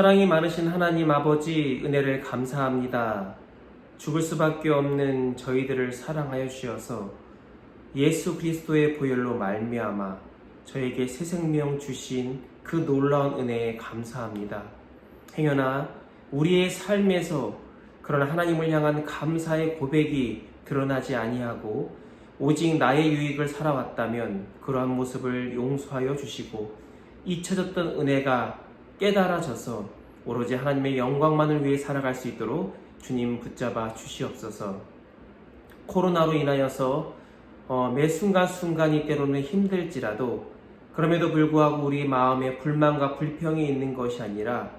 사랑이 많으신 하나님 아버지 은혜를 감사합니다. 죽을 수밖에 없는 저희들을 사랑하여 주셔서 예수 그리스도의 보혈로 말미암아 저에게 새 생명 주신 그 놀라운 은혜에 감사합니다. 행여나 우리의 삶에서 그런 하나님을 향한 감사의 고백이 드러나지 아니하고 오직 나의 유익을 살아왔다면 그러한 모습을 용서하여 주시고 잊혀졌던 은혜가 깨달아져서 오로지 하나님의 영광만을 위해 살아갈 수 있도록 주님 붙잡아 주시옵소서. 코로나로 인하여서 매 순간순간이 때로는 힘들지라도 그럼에도 불구하고 우리 마음에 불만과 불평이 있는 것이 아니라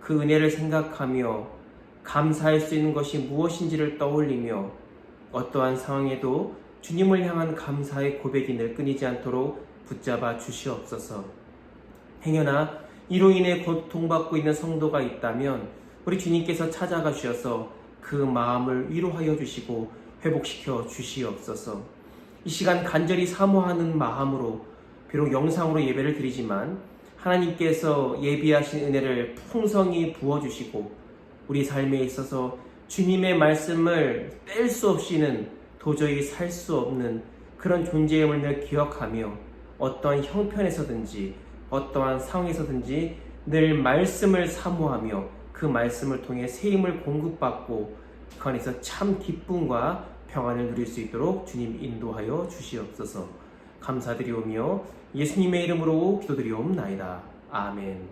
그 은혜를 생각하며 감사할 수 있는 것이 무엇인지를 떠올리며 어떠한 상황에도 주님을 향한 감사의 고백이 늘 끊이지 않도록 붙잡아 주시옵소서. 행여나 이로 인해 고통받고 있는 성도가 있다면 우리 주님께서 찾아가 주셔서 그 마음을 위로하여 주시고 회복시켜 주시옵소서. 이 시간 간절히 사모하는 마음으로 비록 영상으로 예배를 드리지만 하나님께서 예비하신 은혜를 풍성히 부어주시고 우리 삶에 있어서 주님의 말씀을 뗄 수 없이는 도저히 살 수 없는 그런 존재임을 늘 기억하며 어떠한 형편에서든지 어떠한 상황에서든지 늘 말씀을 사모하며 그 말씀을 통해 새 힘을 공급받고 그 안에서 참 기쁨과 평안을 누릴 수 있도록 주님 인도하여 주시옵소서. 감사드리오며 예수님의 이름으로 기도드리옵나이다. 아멘.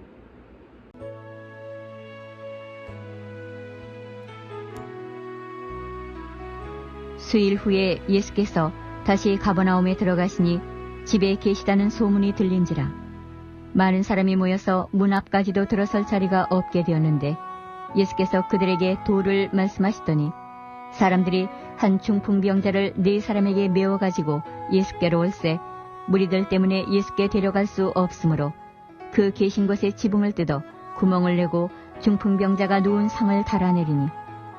수일 후에 예수께서 다시 가버나움에 들어가시니 집에 계시다는 소문이 들린지라 많은 사람이 모여서 문 앞까지도 들어설 자리가 없게 되었는데 예수께서 그들에게 도를 말씀하시더니 사람들이 한 중풍병자를 4사람에게 메워가지고 예수께로 올세 무리들 때문에 예수께 데려갈 수 없으므로 그 계신 곳에 지붕을 뜯어 구멍을 내고 중풍병자가 누운 상을 달아내리니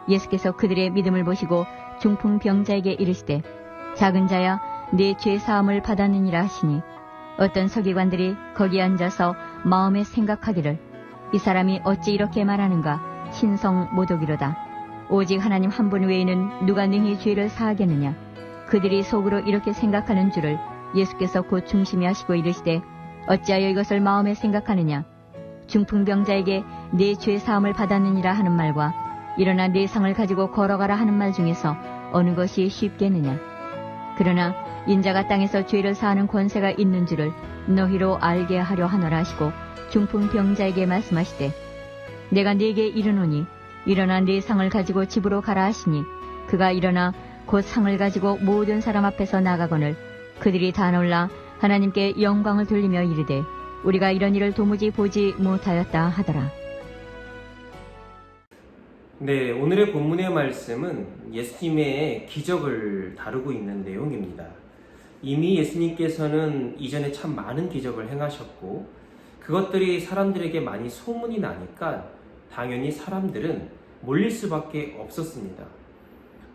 예수께서 그들의 믿음을 보시고 중풍병자에게 이르시되 작은 자야 네 죄 사함을 받았느니라 하시니 어떤 서기관들이 거기 앉아서 마음에 생각하기를 이 사람이 어찌 이렇게 말하는가 신성 모독이로다. 오직 하나님 한 분 외에는 누가 능히 죄를 사하겠느냐. 그들이 속으로 이렇게 생각하는 줄을 예수께서 곧 중심히 하시고 이르시되 어찌하여 이것을 마음에 생각하느냐. 중풍병자에게 네 죄 사함을 받았느니라 하는 말과 일어나 네 상을 가지고 걸어가라 하는 말 중에서 어느 것이 쉽겠느냐. 그러나 인자가 땅에서 죄를 사하는 권세가 있는 줄을 너희로 알게 하려 하노라 하시고 중풍병자에게 말씀하시되 내가 네게 이르노니 일어나 네 상을 가지고 집으로 가라 하시니 그가 일어나 곧 상을 가지고 모든 사람 앞에서 나가거늘 그들이 다 놀라 하나님께 영광을 돌리며 이르되 우리가 이런 일을 도무지 보지 못하였다 하더라. 네, 오늘의 본문의 말씀은 예수님의 기적을 다루고 있는 내용입니다. 이미 예수님께서는 이전에 참 많은 기적을 행하셨고 그것들이 사람들에게 많이 소문이 나니까 당연히 사람들은 몰릴 수밖에 없었습니다.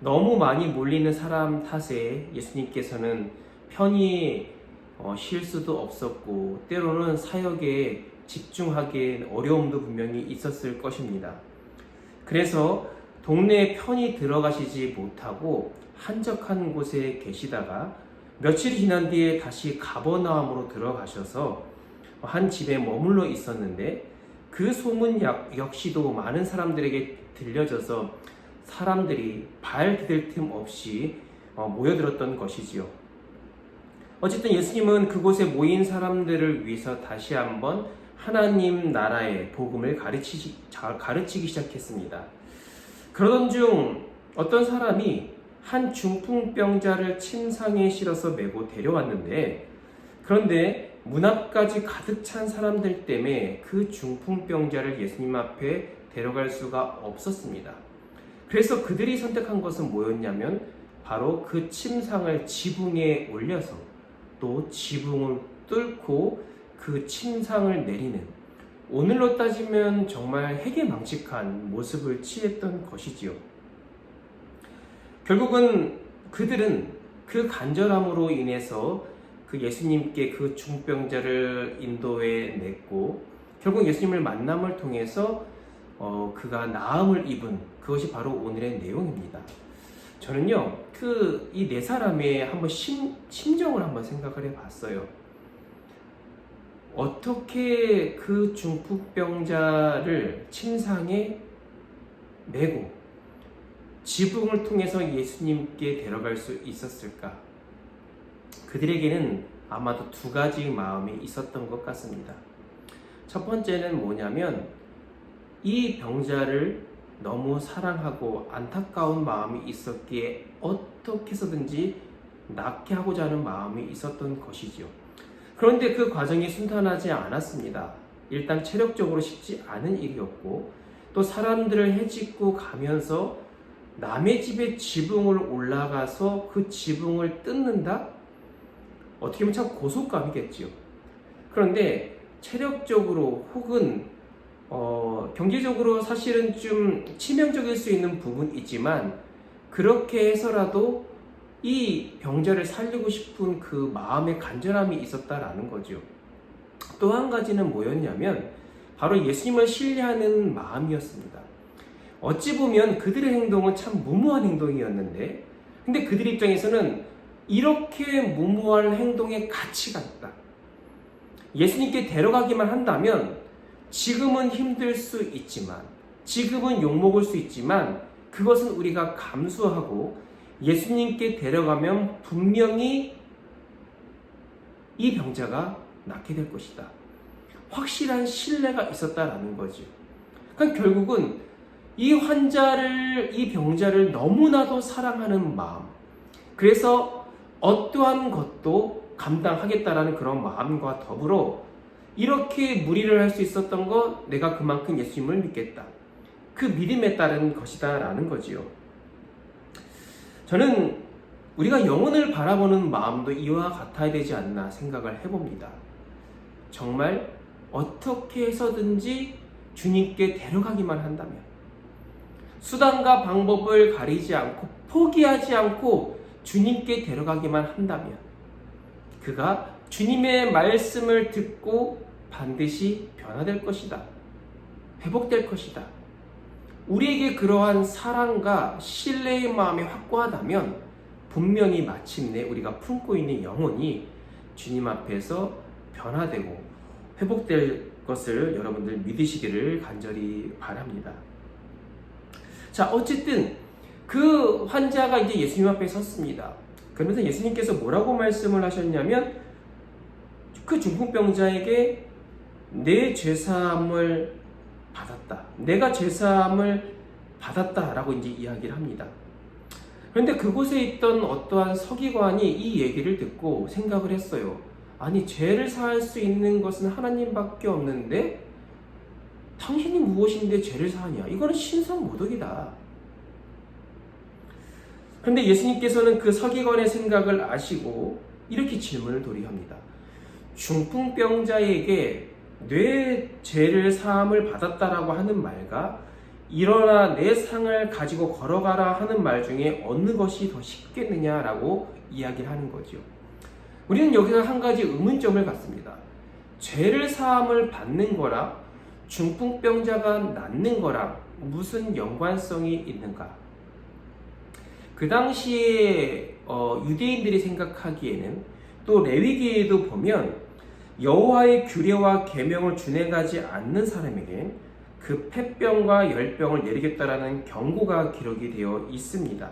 너무 많이 몰리는 사람 탓에 예수님께서는 편히 쉴 수도 없었고 때로는 사역에 집중하기엔 어려움도 분명히 있었을 것입니다. 그래서 동네에 편히 들어가시지 못하고 한적한 곳에 계시다가 며칠이 지난 뒤에 다시 가버나움으로 들어가셔서 한 집에 머물러 있었는데 그 소문 역시도 많은 사람들에게 들려져서 사람들이 발 디딜 틈 없이 모여들었던 것이지요. 어쨌든 예수님은 그곳에 모인 사람들을 위해서 다시 한번 하나님 나라의 복음을 가르치기 시작했습니다. 그러던 중 어떤 사람이 한 중풍병자를 침상에 실어서 메고 데려왔는데 그런데 문 앞까지 가득 찬 사람들 때문에 그 중풍병자를 예수님 앞에 데려갈 수가 없었습니다. 그래서 그들이 선택한 것은 뭐였냐면 바로 그 침상을 지붕에 올려서 또 지붕을 뚫고 그 침상을 내리는 오늘로 따지면 정말 해괴망측한 모습을 취했던 것이지요. 결국은 그들은 그 간절함으로 인해서 그 예수님께 그 중병자를 인도해 냈고 결국 예수님을 만남을 통해서 그가 나음을 입은 그것이 바로 오늘의 내용입니다. 저는요, 이 네 사람의 한번 심정을 한번 생각을 해봤어요. 어떻게 그 중풍병자를 침상에 메고 지붕을 통해서 예수님께 데려갈 수 있었을까? 그들에게는 아마도 두 가지 마음이 있었던 것 같습니다. 첫 번째는 뭐냐면 이 병자를 너무 사랑하고 안타까운 마음이 있었기에 어떻게 해서든지 낫게 하고자 하는 마음이 있었던 것이지요. 그런데 그 과정이 순탄하지 않았습니다. 일단 체력적으로 쉽지 않은 일이었고, 또 사람들을 해집고 가면서 남의 집의 지붕을 올라가서 그 지붕을 뜯는다? 어떻게 보면 참 고속감이겠지요. 그런데 체력적으로 혹은 경제적으로 사실은 좀 치명적일 수 있는 부분이 있지만, 그렇게 해서라도 이 병자를 살리고 싶은 그 마음의 간절함이 있었다라는 거죠. 또 한 가지는 뭐였냐면 바로 예수님을 신뢰하는 마음이었습니다. 어찌 보면 그들의 행동은 참 무모한 행동이었는데, 근데 그들 입장에서는 이렇게 무모한 행동에 가치가 있다. 예수님께 데려가기만 한다면 지금은 힘들 수 있지만, 지금은 욕먹을 수 있지만, 그것은 우리가 감수하고 예수님께 데려가면 분명히 이 병자가 낫게 될 것이다. 확실한 신뢰가 있었다라는 거죠. 그러니까 결국은 이 환자를, 이 병자를 너무나도 사랑하는 마음, 그래서 어떠한 것도 감당하겠다라는 그런 마음과 더불어 이렇게 무리를 할 수 있었던 것, 내가 그만큼 예수님을 믿겠다, 그 믿음에 따른 것이다 라는 거지요. 저는 우리가 영혼을 바라보는 마음도 이와 같아야 되지 않나 생각을 해봅니다. 정말 어떻게 해서든지 주님께 데려가기만 한다면, 수단과 방법을 가리지 않고 포기하지 않고 주님께 데려가기만 한다면, 그가 주님의 말씀을 듣고 반드시 변화될 것이다. 회복될 것이다. 우리에게 그러한 사랑과 신뢰의 마음이 확고하다면 분명히 마침내 우리가 품고 있는 영혼이 주님 앞에서 변화되고 회복될 것을 여러분들 믿으시기를 간절히 바랍니다. 자, 어쨌든 그 환자가 이제 예수님 앞에 섰습니다. 그러면서 예수님께서 뭐라고 말씀을 하셨냐면, 그 중풍병자에게 내 죄사함을 받았다, 내가 죄사함을 받았다라고 이제 이야기를 합니다. 그런데 그곳에 있던 어떠한 서기관이 이 얘기를 듣고 생각을 했어요. 아니, 죄를 사할 수 있는 것은 하나님밖에 없는데 당신이 무엇인데 죄를 사하냐? 이거는 신성모독이다. 그런데 예수님께서는 그 서기관의 생각을 아시고 이렇게 질문을 도리합니다. 중풍병자에게 내 죄를 사함을 받았다라고 하는 말과 일어나 내 상을 가지고 걸어가라 하는 말 중에 어느 것이 더 쉽겠느냐라고 이야기를 하는 거죠. 우리는 여기서 한 가지 의문점을 갖습니다. 죄를 사함을 받는 거랑 중풍병자가 낫는 거랑 무슨 연관성이 있는가? 그 당시에 유대인들이 생각하기에는, 또 레위기에도 보면 여호와의 규례와 계명을 준행하지 않는 사람에게 그 폐병과 열병을 내리겠다라는 경고가 기록이 되어 있습니다.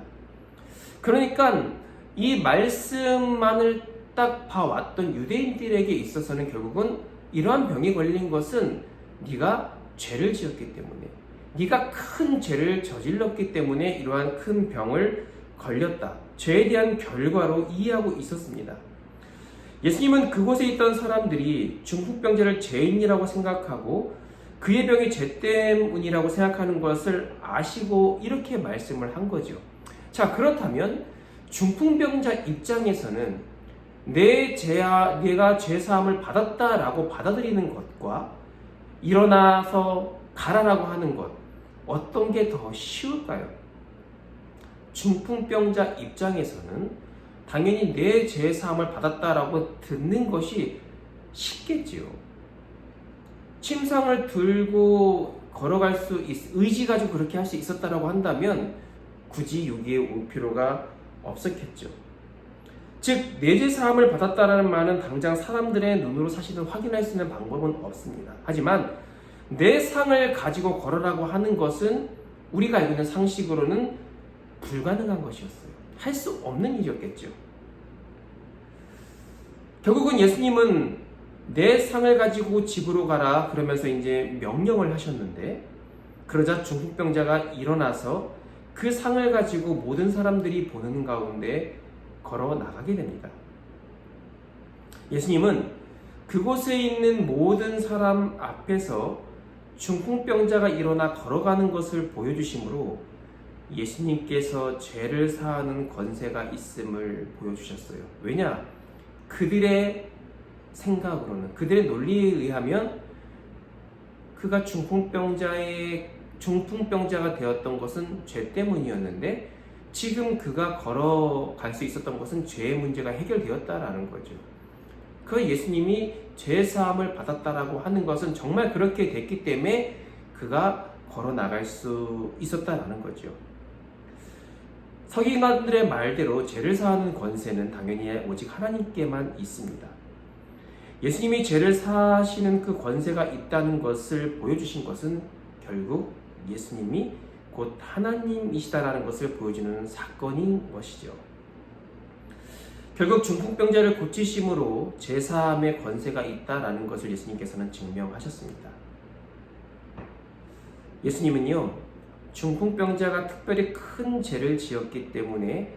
그러니까 이 말씀만을 딱 봐왔던 유대인들에게 있어서는 결국은 이러한 병에 걸린 것은 네가 죄를 지었기 때문에, 네가 큰 죄를 저질렀기 때문에 이러한 큰 병을 걸렸다, 죄에 대한 결과로 이해하고 있었습니다. 예수님은 그곳에 있던 사람들이 중풍병자를 죄인이라고 생각하고 그의 병이 죄 때문이라고 생각하는 것을 아시고 이렇게 말씀을 한 거죠. 자, 그렇다면 중풍병자 입장에서는 내가 죄사함을 받았다라고 받아들이는 것과 일어나서 가라라고 하는 것, 어떤 게 더 쉬울까요? 중풍병자 입장에서는 당연히 내 죄사함을 받았다라고 듣는 것이 쉽겠지요. 침상을 들고 걸어갈 의지 가지고 그렇게 할 수 있었다라고 한다면 굳이 여기에 올 필요가 없었겠죠. 즉, 내 죄 사함을 받았다라는 말은 당장 사람들의 눈으로 사실을 확인할 수 있는 방법은 없습니다. 하지만 내 상을 가지고 걸어라고 하는 것은 우리가 알고 있는 상식으로는 불가능한 것이었어요. 할 수 없는 일이었겠죠. 결국은 예수님은 내 상을 가지고 집으로 가라 그러면서 이제 명령을 하셨는데, 그러자 중풍병자가 일어나서 그 상을 가지고 모든 사람들이 보는 가운데 걸어 나가게 됩니다. 예수님은 그곳에 있는 모든 사람 앞에서 중풍병자가 일어나 걸어가는 것을 보여주심으로 예수님께서 죄를 사하는 권세가 있음을 보여주셨어요. 왜냐? 그들의 생각으로는, 그들의 논리에 의하면 그가 중풍병자가 되었던 것은 죄 때문이었는데, 지금 그가 걸어갈 수 있었던 것은 죄의 문제가 해결되었다라는 거죠. 그 예수님이 죄 사함을 받았다라고 하는 것은 정말 그렇게 됐기 때문에 그가 걸어 나갈 수 있었다라는 거죠. 서기관들의 말대로 죄를 사하는 권세는 당연히 오직 하나님께만 있습니다. 예수님이 죄를 사하시는 그 권세가 있다는 것을 보여주신 것은 결국 예수님이 곧 하나님이시다라는 것을 보여주는 사건인 것이죠. 결국 중풍병자를 고치심으로 죄 사함의 권세가 있다라는 것을 예수님께서는 증명하셨습니다. 예수님은요, 중풍병자가 특별히 큰 죄를 지었기 때문에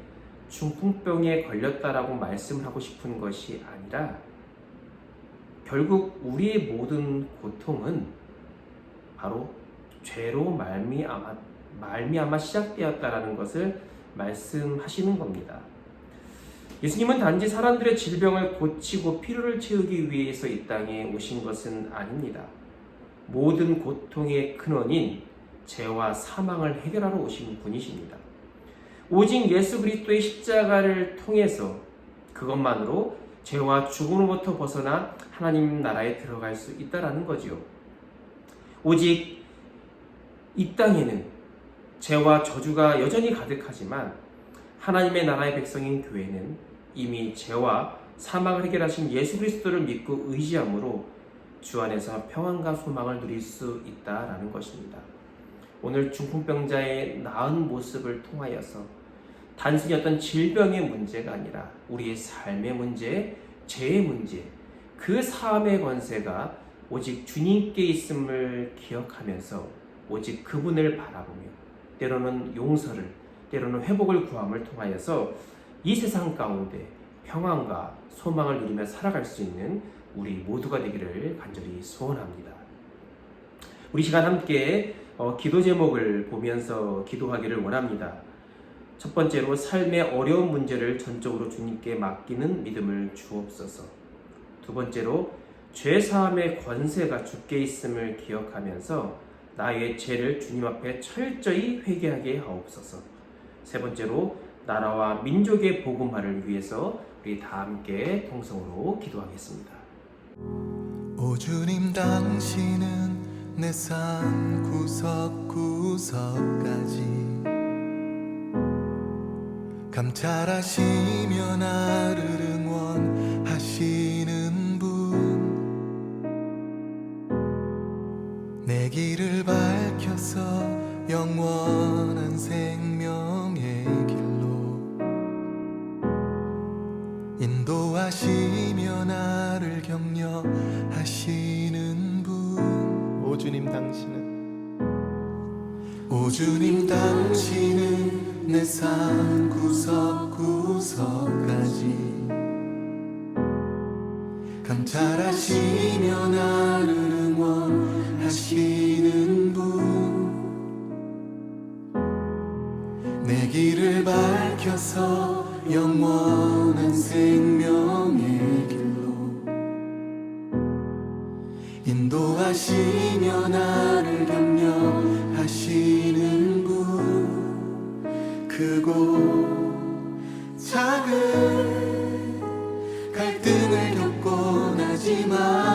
중풍병에 걸렸다라고 말씀을 하고 싶은 것이 아니라, 결국 우리의 모든 고통은 바로 죄로 말미암아 시작되었다라는 것을 말씀하시는 겁니다. 예수님은 단지 사람들의 질병을 고치고 필요를 채우기 위해서 이 땅에 오신 것은 아닙니다. 모든 고통의 근원인 죄와 사망을 해결하러 오신 분이십니다. 오직 예수 그리스도의 십자가를 통해서 그것만으로 죄와 죽음으로부터 벗어나 하나님 나라에 들어갈 수 있다라는 거지요. 오직 이 땅에는 죄와 저주가 여전히 가득하지만 하나님의 나라의 백성인 교회는 이미 죄와 사망을 해결하신 예수 그리스도를 믿고 의지함으로 주 안에서 평안과 소망을 누릴 수 있다라는 것입니다. 오늘 중풍병자의 나은 모습을 통하여서 단순히 어떤 질병의 문제가 아니라 우리의 삶의 문제, 죄의 문제, 그 사함의 권세가 오직 주님께 있음을 기억하면서 오직 그분을 바라보며 때로는 용서를, 때로는 회복을 구함을 통하여서 이 세상 가운데 평안과 소망을 누리며 살아갈 수 있는 우리 모두가 되기를 간절히 소원합니다. 우리 시간 함께 기도 제목을 보면서 기도하기를 원합니다. 첫 번째로, 삶의 어려운 문제를 전적으로 주님께 맡기는 믿음을 주옵소서. 두 번째로, 죄 사함의 권세가 주께 있음을 기억하면서 나의 죄를 주님 앞에 철저히 회개하게 하옵소서. 세 번째로, 나라와 민족의 복음화를 위해서 우리 다 함께 통성으로 기도하겠습니다. 오 주님, 당신은 내 삶 구석구석까지 감찰하시며 나를 응원하시는 분, 내 길을 밝혀서 영원한 생명의 길로 인도하시며 나를 격려하시는 분, 오 주님, 당신은 내 삶 구석구석까지 감찰하시며 나를 응원하시는 분, 내 길을 밝혀서 영원한 생명의 길로 인도하시며 나를 격려하시는 분, 크고 작은 갈등을 겪곤 하지만